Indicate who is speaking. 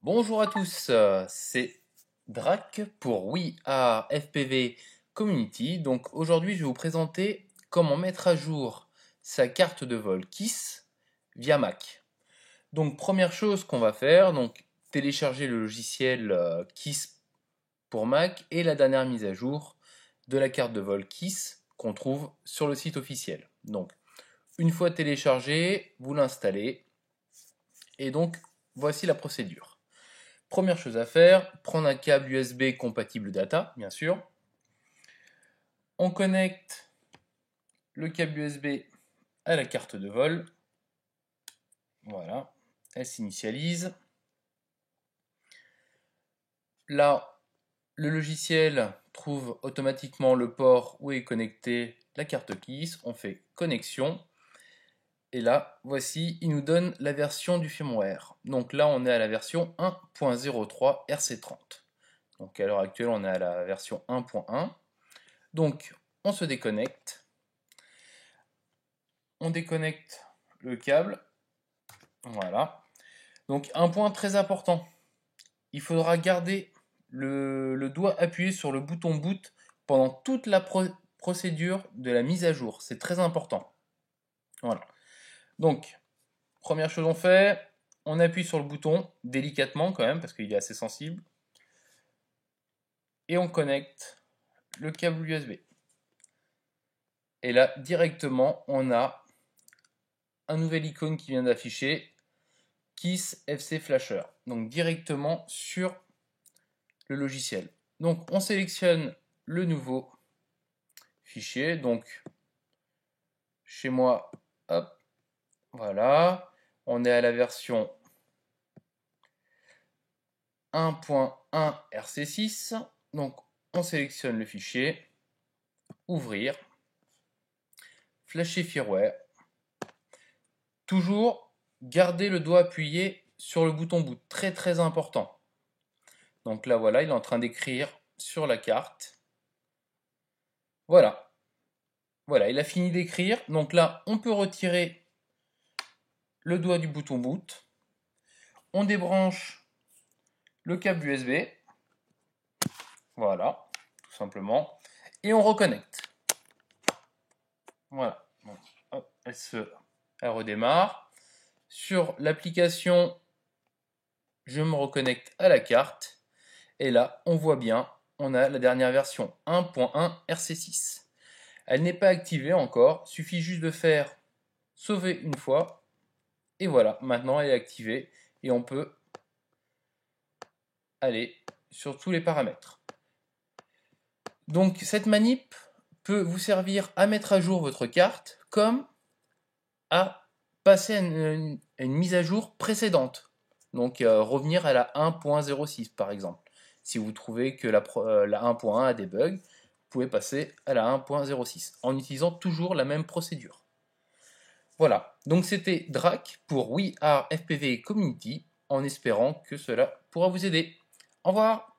Speaker 1: Bonjour à tous, c'est Drac pour We Are FPV Community. Donc aujourd'hui, je vais vous présenter comment mettre à jour sa carte de vol KISS via Mac. Donc première chose qu'on va faire, donc télécharger le logiciel KISS pour Mac et la dernière mise à jour de la carte de vol KISS qu'on trouve sur le site officiel. Donc une fois téléchargé, vous l'installez et donc voici la procédure. Première chose à faire, prendre un câble USB compatible data, bien sûr. On connecte le câble USB à la carte de vol. Voilà, elle s'initialise. Là, le logiciel trouve automatiquement le port où est connectée la carte KISS. On fait connexion. Et là, voici, il nous donne la version du firmware. Donc là, on est à la version 1.03 RC30. Donc à l'heure actuelle, on est à la version 1.1. Donc, on se déconnecte. On déconnecte le câble. Voilà. Donc, un point très important. Il faudra garder le doigt appuyé sur le bouton boot pendant toute la procédure de la mise à jour. C'est très important. Voilà. Donc, première chose on fait, on appuie sur le bouton délicatement quand même parce qu'il est assez sensible. Et on connecte le câble USB. Et là, directement, on a un nouvel icône qui vient d'afficher, KISS FC Flasher. Donc directement sur le logiciel. Donc on sélectionne le nouveau fichier. Donc chez moi, hop, voilà. On est à la version 1.1 RC6. Donc on sélectionne le fichier, ouvrir, flasher firmware. Toujours garder le doigt appuyé sur le bouton boot, très très important. Donc là voilà, il est en train d'écrire sur la carte. Voilà. Voilà, il a fini d'écrire. Donc là, on peut retirer le doigt du bouton boot. On débranche le câble USB. Voilà, tout simplement. Et on reconnecte. Voilà. Donc, hop, elle redémarre. Sur l'application, je me reconnecte à la carte. Et là, on voit bien, on a la dernière version 1.1 RC6. Elle n'est pas activée encore. Suffit juste de faire sauver une fois. Et voilà, maintenant elle est activée. Et on peut aller sur tous les paramètres. Donc cette manip peut vous servir à mettre à jour votre carte comme à passer à une mise à jour précédente. Donc revenir à la 1.06 par exemple. Si vous trouvez que la 1.1 a des bugs, vous pouvez passer à la 1.06 en utilisant toujours la même procédure. Voilà, donc c'était Drac pour We Are FPV Community en espérant que cela pourra vous aider. Au revoir.